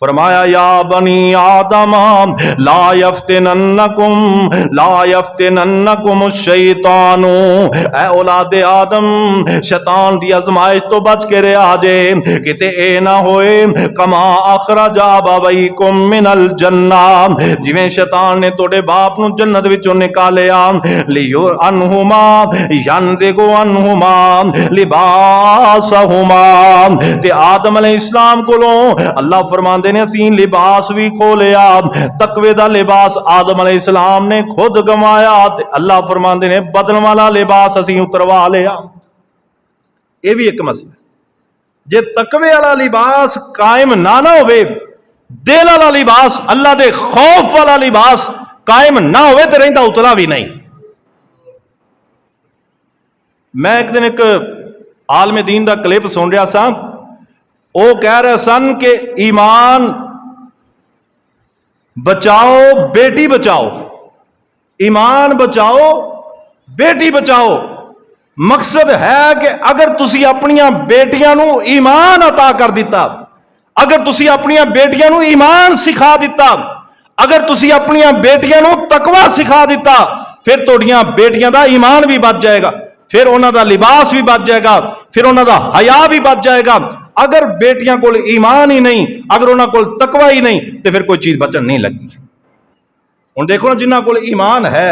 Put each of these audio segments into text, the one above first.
फरमाया या बनी आदम ला यफ्तिनन्नकुम शैतानु, ऐ औलादे आदम शैतान दी आजमाइश तो बच के रहा जे, किते ए ना होए कमा अखरज अबवैकुम मिनल जन्ना, जिवें शैतान ने तोड़े बाप नूं जन्नत विचों निकालिया, लियो अनहुमा यनज़िगु अनहुमा लिबासहुमा, ते आदम अलैहिस्सलाम कोलों अल्लाह फरमांदे ने असीं लिबास भी खोलिया, तकवे दा लिबास आदम अलैहिस्सलाम ने खुद गवाया, ते अल्लाह फरमांदे ने बदन वाला लिबास असीं उतरवा लिया। यह भी एक मसला, जे तकवे वाला लिबास कायम ना होवे, दिल वाला लिबास अल्लाह दे खौफ वाला लिबास कायम ना होवे ते रहिंदा उतला भी नहीं। मैं एक दिन एक आलम दीन दा क्लिप सुन रहा सा, वो कह रहे सन कि ईमान बचाओ बेटी बचाओ, ईमान बचाओ बेटी बचाओ। मकसद है कि अगर तुसी अपनियां बेटियां नूं ईमान अता कर दिता, अगर तुसी अपनियां बेटियां नूं ईमान सिखा दिता, अगर तुसी अपनियां बेटियां नूं तकवा सिखा दिता, फिर तुहाडियां बेटियां दा ईमान भी बच जाएगा, फिर उन्हां दा लिबास भी बच जाएगा, फिर उन्हां दा हया भी बच जाएगा। अगर बेटियां कोल ईमान ही नहीं, अगर उन्हां कोल तकवा ही नहीं, तो फिर कोई चीज बचन नहीं लगी। हुण देखो ना, जिन्हां कोल ईमान है,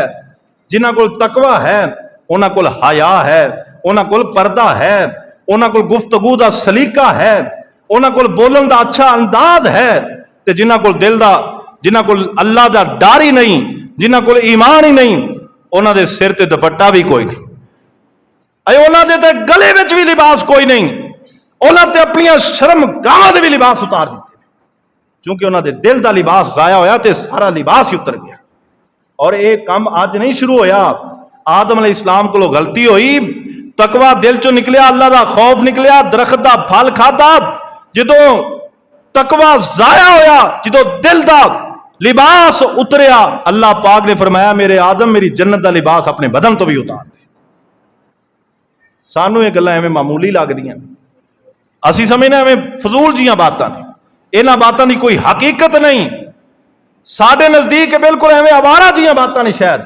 जिन्हां कोल तकवा है, उन्हां कोल हया है, उन्हां कोल पर्दा है, उन्हां कोल गुफ्तगू दा सलीका है, उन्हां कोल बोलन दा अच्छा अंदाज है। ते जिन्हां कोल दिल दा, जिन्हां कोल अल्लाह दा डर ही नहीं, जिन्हां कोल ईमान ही नहीं, उन्हां दे सिर ते दुपट्टा भी कोई नहीं, अरे उन्हां दे ते गले विच भी लिबास कोई नहीं, उन्होंने अपनी शर्म गाह भी लिबास उतार दिते, क्योंकि उन्होंने दिल का लिबास जाया होया तो सारा लिबास ही उतर गया। और यह काम अज नहीं शुरू होया, आदम अलैहिस्सलाम को गलती हुई, तकवा दिल चो निकलिया, अल्लाह का खौफ निकलिया, दरख्त का फल खादा, जदों तकवा जाया होया, जदों दिल का लिबास उतरिया, अल्लाह पाक ने फरमाया मेरे आदम मेरी जन्नत का लिबास अपने बदन तो भी उतार दे। सानू ये गल्लां एवें मामूली लगदियां, असी समझने एवें फजूल जियां बातां ने, इन्हां बातां की कोई हकीकत नहीं, साडे नजदीक बिल्कुल एवें आवारा जियां बातां ने शायद,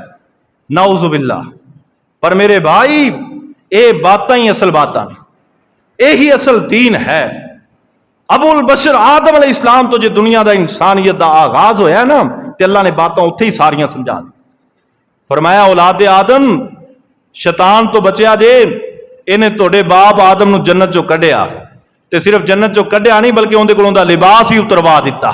नाउज़ु बिल्लाह। पर मेरे भाई ये बातां ही असल बातां ने, यही असल दीन है। अबुल बशर आदम अलैहिस्सलाम तो जो दुनिया का इंसानियत का आगाज होया ना, तो अल्लाह ने बातां उत्थे ही सारियां समझा दी। फरमाया औलादे आदम शैतान तो बचिया जे, इन्हें तुहाडे बाप आदम नूं जन्नत चों कढिया, ते सिर्फ जन्नत चों कढिया नहीं बल्कि उहदे कोलों दा लिबास ही उतरवा दिता।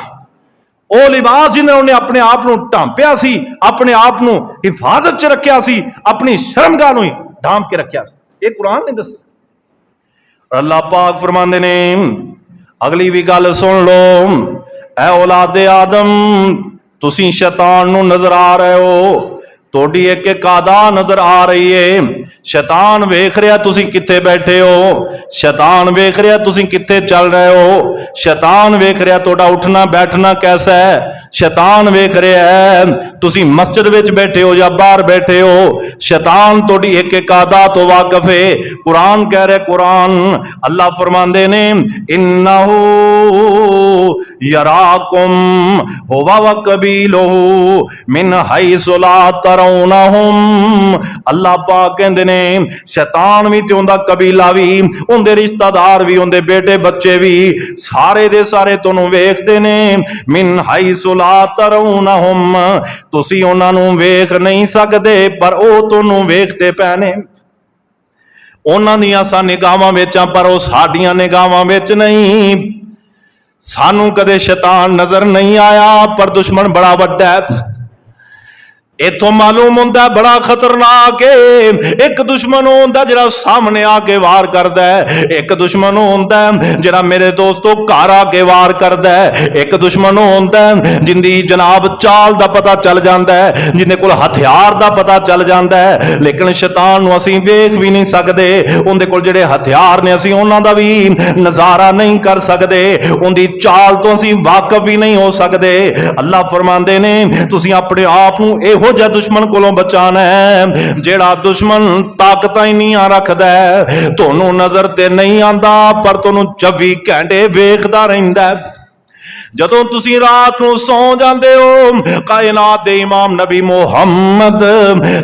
वो लिबास जिन्हें उन्हें अपने आप नूं ढांपिया सी, अपने आप नूं हिफाजत च रखिया सी, अपनी शर्मगाह नूं ढांप के रखिया सी। ये कुरान ने दस्सिया। अल्लाह पाक फरमांदे ने, अगली भी गल सुन लो, ऐ औलादे आदम तुसीं शैतान नूं नजर आ रहे हो, तुहाडी एक एक आदा नजर आ रही है। शैतान वेख रहा तुसीं कित्थे बैठे हो, शैतान वेख रहा तुसीं कित्थे चल रहे हो, शैतान वेख रहा तुहाडा उठना बैठना कैसा है, शैतान वेख रहा है तुसीं मस्जिद विच बैठे हो या बाहर बैठे हो, शैतान तुहाडी एक एक आदा तो वाकिफ है। कुरान कह रहे, कुरान अल्लाह फरमांदे ने, इन्नहु यराकुम हुवा व कबीलुहु मिन हैसु ला तरौनहुम। अल्लाह पाक कहंदे ने शैतान भी ते उनदा कबीला भी, उनदे रिश्तेदार भी, उनदे बेटे बच्चे भी, सारे दे सारे तुहानू वेखदे ने। मिन हैसु ला तरौनहुम, तुसीं उन्हां नू वेख नहीं सकदे पर वो तुहानू वेखदे पए ने। उन्हां दियां असां निगाहां विच आ पर वो साडियां निगाहां विच नहीं। सानू कदे शैतान नजर नहीं आया पर दुश्मन बड़ा वड्डा है। इथों मालूम होंदा बड़ा खतरनाक है। एक दुश्मन होंदा जिहड़ा सामने आके वार करदा है, एक दुश्मन होंदा जिहड़ा मेरे दोस्तों घर आके वार करदा है, एक दुश्मन होंदा जिंदी जनाब चाल दा पता चल जांदा है, जिंदे कोल हथियार दा पता चल जांदा है। लेकिन शैतान नूं असीं वेख भी नहीं सकदे, उहदे कोल जिहड़े हथियार ने असीं उहनां दा भी नज़ारा नहीं कर सकदे, उहदी चाल तो असीं वाकिफ भी नहीं हो सकदे। अल्लाह फरमांदे ने तुसीं अपने आप नूं इहो जिहा दुश्मन कोलों बचाना है जिहड़ा दुश्मन ताकत ही नहीं रखदा है, तुहानूं नजर ते नहीं आंदा पर तुहानूं 24 घंटे वेखदा रहिंदा है। जदों तुसी रात नूं सौ जांदे हो, कायनात दे इमाम नबी मुहम्मद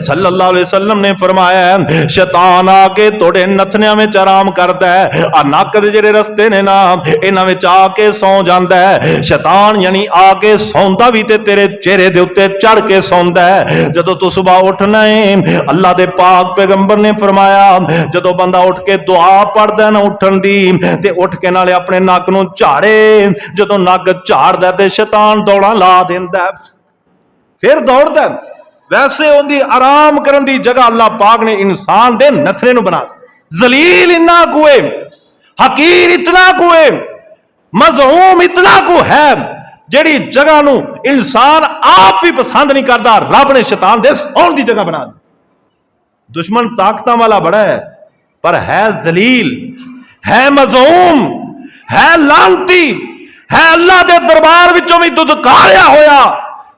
सल्लल्लाहु अलैहि वसल्लम ने फरमाया शैतान आके तोड़े नथनियां विच आराम करदा है, आ नक दे जेड़े रस्ते ने ना इन्हां विच आके सौ जांदा है। शैतान यानी आके सौंदा भी ते तेरे चेहरे दे उत्ते चढ़ के सौंदा है। जदों तू सुबह उठना है, अल्लाह दे पाक पैगंबर ने फरमाया जदों बंदा उठ के दुआ पढ़दा ना उठन दी ते उठ के नाले अपने नक नूं झाड़े, जदों नक झाड़दा ते शैतान दौड़ा ला देंदा, फिर दौड़दा। वैसे उनकी आराम करन दी जगह अल्लाह पाक ने इंसान दे नथने नूं बना, जलील इन्ना कुए, हकीर इतना कुए, मज़हूम इतना को है, जेड़ी जगह नूं इंसान आप भी पसंद नहीं करता, रब ने शैतान दे सौण दी जगह बना दी। दुश्मन ताकतां वाला बड़ा है पर है जलील, है मज़लूम, है लानती, है अल्लाह के दरबार विचों भी दुदकारिया होया,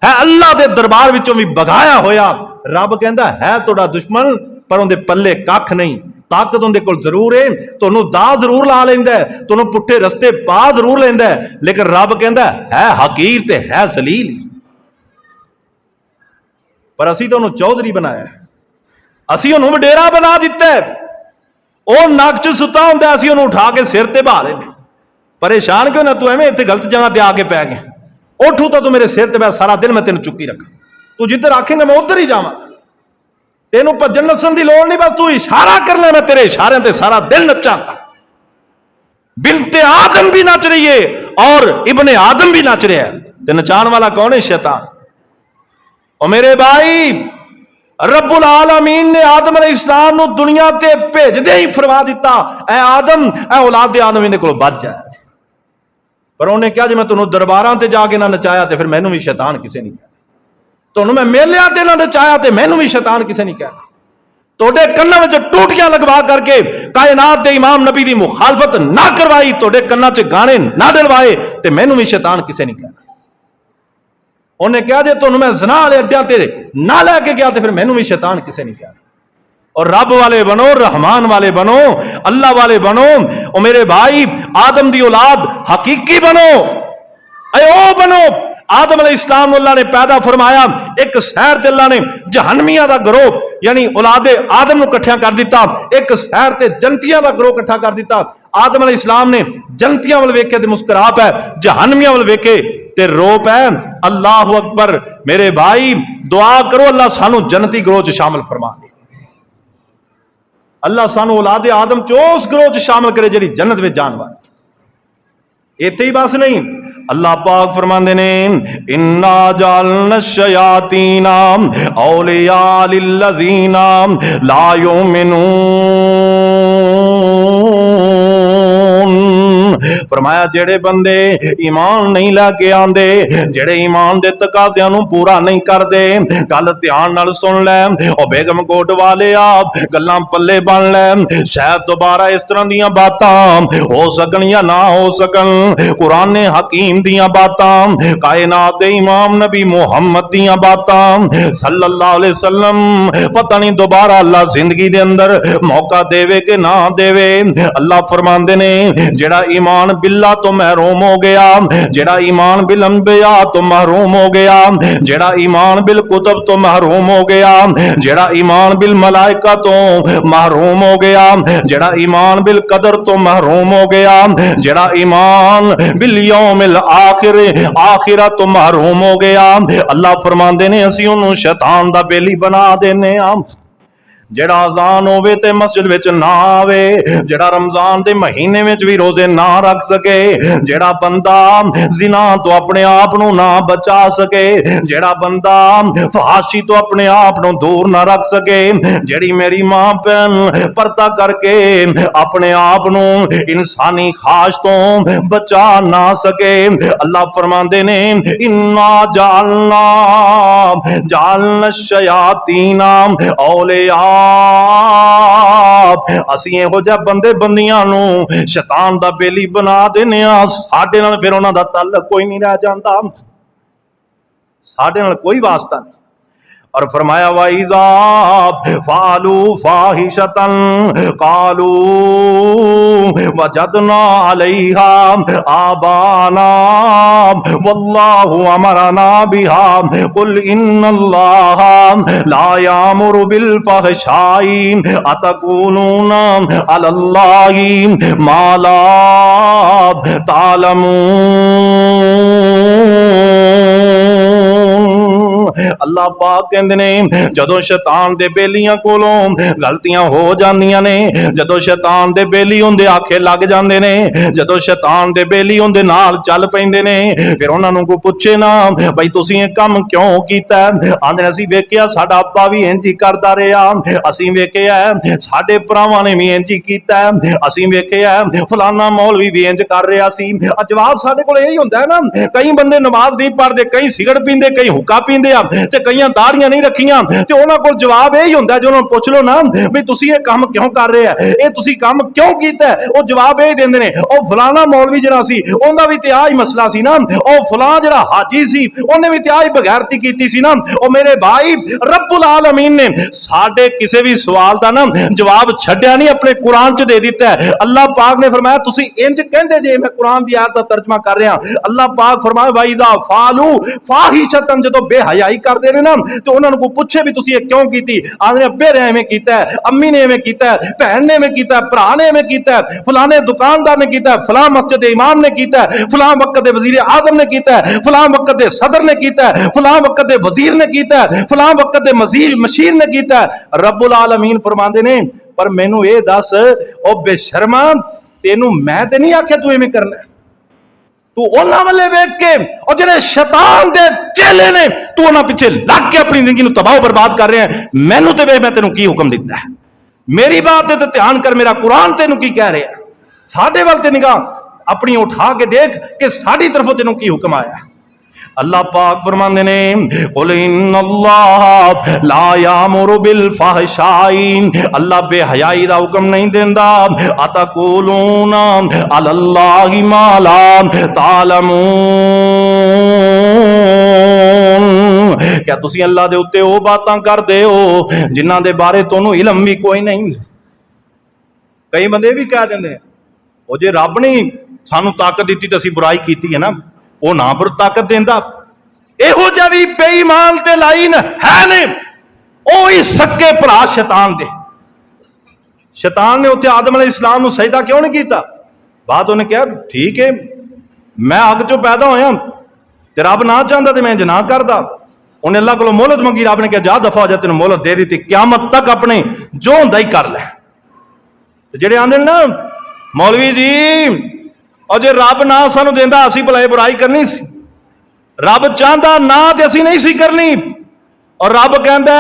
है अल्लाह के दरबार विचों भी भगाया होया। रब कहंदा है तुहाडा दुश्मन पर उहदे पल्ले कख नहीं, ताकत उहदे कोल जरूर है, तुहानूं दा जरूर ला लैंदा है, तुहानूं पुट्ठे रस्ते पा जरूर लैंदा है, लेकिन रब कहंदा है हकीर ते है जलील। पर असीं तो उहनूं चौधरी बनाया, असीं उहनूं वडेरा बना दिता है। वह नक च सुता हुंदा, असीं उहनूं उठा के सिर ते बहा लेने। परेशान क्यों ना, तू एवें इत्थे गलत जगह ते आके पै गया, उठू तो तू मेरे सिर ते बैठ, सारा दिन मैं तेन चुक्की रखा, तू जिधर आखेंगे मैं उधर ही जावां, तेनों भजन नसन की लोड़ नहीं, बस तू इशारा करना, मैं तेरे इशारे ते सारा दिल नचांगा। बिनते आदम भी नच रही है और इब्ने आदम भी नच रहा है, ते नचाण वाला कौन है? शैतान। और मेरे भाई रब्बुल आलमीन ने आदम अलैहिस्सलाम नूं दुनिया ते भेजदे ही फरमा दिता, ऐ आदम, ऐ औलाद आदम इहदे कोलों बच जा। पर उन्हें कहा, जे मैं तुहानूं दरबारां ते जाके ना नचाया तो फिर मैनूं भी शैतान किसी नहीं कहा, तुहानूं मैं मेलियां ते ना नचाया तो मैनूं भी शैतान किसी नहीं कहा, तोड़े कन्नां विच टूटियां लगवा करके कायनात दे इमाम नबी दी मुखालफत ना करवाई, तोड़े कन्नां च गाने ना डलवाए तो मैनूं भी शैतान किसी नहीं कहा। उन्हें कहा, जे तुहानूं मैं ज़िना वाले अड्डियां ते ना लैके गया तो फिर मैनूं भी शैतान किसी नहीं कहा। और रब वाले बनो, रहमान वाले बनो, अल्लाह वाले बनो। और मेरे भाई आदम दी औलाद हकीकी बनो, ओ बनो। आदम अलैहिस्सलाम अल्लाह ने पैदा फरमाया, एक शहर ते अल्लाह ने जहन्नमियां दा गिरोह यानी औलादे आदम नूं इकट्ठा कर दिता, एक शहर ते जन्नतियां दा गिरोह इकट्ठा कर दिता। आदम अलैहिस्सलाम ने जन्नतियां वल वेखे ते मुस्कुरा पै, जहन्नमियां वल वेखे ते रो पै। अल्लाहु अकबर। मेरे भाई दुआ करो अल्लाह सानू जन्नती गिरोह च शामिल फरमा दे, अल्लाह सानू औलादे आदम च उस गिरोह च शामिल करे जिहड़ी जन्नत विच जाण वाली। इत्थे ही बस नहीं, अल्लाह पाक फरमांदे ने, इन्ना जालना शयातीना औलिया लिल्लज़ीना ला युमिनून। फरमाया जेड़े बंदे ईमान नहीं लैके आंदे, जेड़े ईमान दे तकाज़ियां नूं पूरा नहीं करदे, गल ध्यान नाल सुन लै। ओ बेगम कोट वाले आप गल्लां पल्ले बन लै, शायद दोबारा इस तरह दियां बातां हो सकन या ना हो सकन। कुरान हकीम दियां बातां, कायनात दे इमाम नबी मुहम्मद दियां बातां सल्लल्लाहु अलैहि वसल्लम, पता नहीं दोबारा अल्लाह जिंदगी दे अंदर मौका देवे कि ना देवे। अल्लाह फरमांदे ने, जेड़ा ईमान बिल्ला तो महरूम हो गया, जेड़ा ईमान बिल अंबिया तो महरूम हो गया, जेड़ा ईमान बिल कुतुब तो महरूम हो गया, जेड़ा ईमान बिल मलाइका तो महरूम हो गया, जेड़ा ईमान बिल कदर तो महरूम हो गया, जेड़ा ईमान बिल यौमिल आखिरा तो महरूम हो गया। अल्लाह फरमांदे ने, असीं उहनूं शैतान दा बेली बना देने आ। जेड़ा अजान होवे ते मस्जिद विच ना आवे, जेड़ा रमजान दे महीने विच भी रोजे ना रख सके, जेड़ा बंदा जिना तो अपने आप नूं ना बचा सके, जेड़ा बंदा फहाशी तो अपने आप नूं दूर ना रख सके, जेड़ी मेरी मां भैन पर्दा करके अपने आप नूं इंसानी खाश तो बचा ना सके, अल्लाह फरमांदे ने, इन्ना जालना शयातीना औलिया। असीं इहो जिहा बंदे बंदियां नूं शैतान दा बेली बना देने आ, साडे नाल फिर उन्हां दा ताल्लुक कोई नहीं रह जांदा, साडे नाल कोई वास्ता नहीं। और फरमाया वाइज़ा फालू फाहिशतन कालू वजदना अलैहा आबाना वल्लाहु अमरना बिहा कुल इन्नल्लाह ला यामुरु बिल फहशाई अतकुलूना अलल्लाहि मा ला तालमून। अल्लाह पाक कहंदे ने जदों शैतान दे बेलियां कोलों गलतियां हो जांदियां ने, जदों शैतान दे बेली उनदे आखे लग जांदे ने, जदों शैतान दे बेली उनदे नाल चल पैंदे ने, फिर उन्हां नूं कोई पुछे ना बई तुसीं ये काम क्यों कीता, आंदे असीं वेखिया साडा अब्बा भी इंज ही करदा रहा, असीं वेखिया साडे भरावां ने भी इंज ही कीता, असीं वेखिया फलाना मौलवी भी इंज कर रहा सी। जवाब साडे कोल यही हुंदा है ना, कई बंदे नमाज नहीं पढ़दे, कई सिगरट पींदे, कई हुक्का पींदे ते कईयां दाड़ियां नहीं रखियां, ते उन्हां कोल जवाब यही हुंदा जे उन्हां नूं पुछ लो ना भी तुसीं ये काम क्यों कर रहे हैं, ये तुसीं काम क्यों कीता है, वो जवाब यही देंदे ने ओ फलाना मौलवी जिहड़ा सी उहदा भी ते आ ही मसला सी ना, ओ फलां जिहड़ा हाजी सी उहने भी ते आ ही बगैरती कीती सी ना। ओ मेरे भाई रब्बुल आलमीन ने साडे किसी भी सवाल दा ना जवाब छड्डिया नहीं, अपने कुरान च दे दिता है। अल्लाह पाक ने फरमाया तुसीं इंज कहंदे जे, मैं कुरान दी आयत दा तर्जमा कर रहा, अल्लाह पाक फरमाया वाइज़ा फालू फाहिशतन जदों बेहयाई करदे ने ना ते उन्हां नूं कोई पुछे भी तुसीं ये क्यों कीती, आंदे अब्बे ने एवें कीता है, अम्मी ने एवें कीता है, भैन ने एवें कीता है, भरा ने एवें कीता है, फलाने दुकानदार ने कीता है, फलां मस्जिद दे इमाम ने कीता है, फलां वक्त दे वजीर आजम ने कीता है, फलां वक्त दे सदर ने कीता है, फलां वक्त दे वजीर ने कीता है, फलां वक्त दे मशीर ने कीता है। रब्बुल आलमीन फरमांदे ने पर मैनू ये दस ओ बेशर्मा तेनू मैं ते नहीं आख्या तू एवें करना, तू उन्हां वाले वेख के और जिहड़े शैतान दे चेले ने तू उन्हां पिछे लग के अपनी जिंदगी नूं तबाह बर्बाद कर रहा है। मैनू ते वे मैं तेनू की हुक्म दिता है, मेरी बात ते ध्यान कर, मेरा कुरान तेनू की कह रहा है, साडे वल ते निगाह अपनी उठा के देख कि साडी तरफों तेनू की हुक्म आया। अल्लाह पाक फरमांदे ने कुल इन्नल्लाह ला यामुरु बिल फहशाई, अल्लाह बेहयाई दा हुक्म नहीं देंदा, अतकुलूना अलल्लाहि मा ला तालमून, क्या तुसी अल्लाह दे उत्ते ओ बातां करदे हो जिन्हां दे बारे तुहानू इलम भी कोई नहीं। कई बंदे भी कह देंदे ओ जे रब ने सानू ताकत दी ते असीं बुराई कीती है ना, वो ना पर ताकत देंदा, इहो जिहा भी बेईमान ते लाइन है ने, ओ ही सक्के भरा शैतान दे। शैतान ने उत्थे आदम अलैहिस्सलाम नूं सजदा क्यों नहीं कीता, बात उन्हें कहा ठीक है मैं अग चों पैदा होया ते रब ना चाहता तो मैं इंज ना करदा, उन्हें अल्लाह को मोहलत मंगी, रब ने कहा जा दफा हो जा, तेन मोहलत दे दी, क्यामत तक अपने जो हुंदा ही कर लै। जेड़े आंदे ना मौलवी जी और जे रब ना सानू देंदा असीं भला बुराई करनी सी, रब चाहता ना ते असीं नहीं सी करनी, और रब कहंदा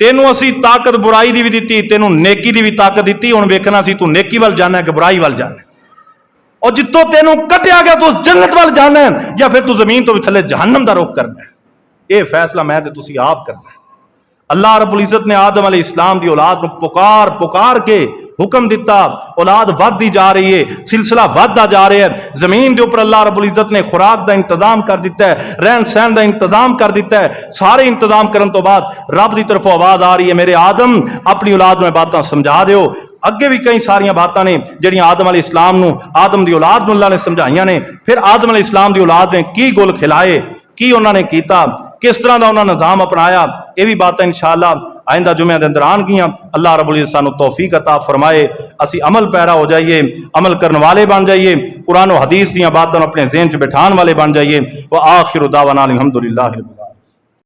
तेनू असीं ताकत बुराई दी भी दित्ती, तेनू नेकी दी भी ताकत दित्ती, हुण वेखना सी तू नेकी वल जाना कि बुराई वल जाना, और जित्थों तेनू कड्डिया गया तू जन्नत वल जाना या फिर तू जमीन तो भी थले जहन्नम दा रुख करना। यह फैसला मैं ते तुसीं आप करना। अल्लाह रब्बुल इज्जत ने आदम अलैहिस्सलाम दी औलाद नूं पुकार पुकार के हुक्म दिता, औलाद वधदी जा रही है, सिलसिला वधदा जा रहा है, जमीन के उपर अल्लाह रब्बुल इज्जत ने खुराक का इंतजाम कर दिता है, रहन सहन का इंतजाम कर दिता है, सारे इंतजाम करने तो बाद रब की तरफों आवाज आ रही है मेरे आदम अपनी औलाद में बातें समझा दो। अगे भी कई सारिया बातें ने जिहड़ियां आदम अलैहिस्सलाम नूं आदम की औलाद नूं अल्लाह ने समझाइयां ने, फिर आदम अलैहिस्सलाम की औलाद ने की गुल खिलाए, की उन्होंने कीता, किस तरह का उन्होंने निज़ाम अपनाया, ये भी बातें इंशाअल्लाह आइंदा जुमे के अंदर आनगियां। अल्लाह रब्बुल इज्जत सानू तौफीक अता फरमाए, असी अमल पैरा हो जाइए, अमल करने वाले बन जाइए, कुरान और हदीस दी बातों अपने ज़हन च बिठाने वाले बन जाइए। व आखिरु दावाना अल्हम्दुलिल्लाहि रब्बिल आलमीन।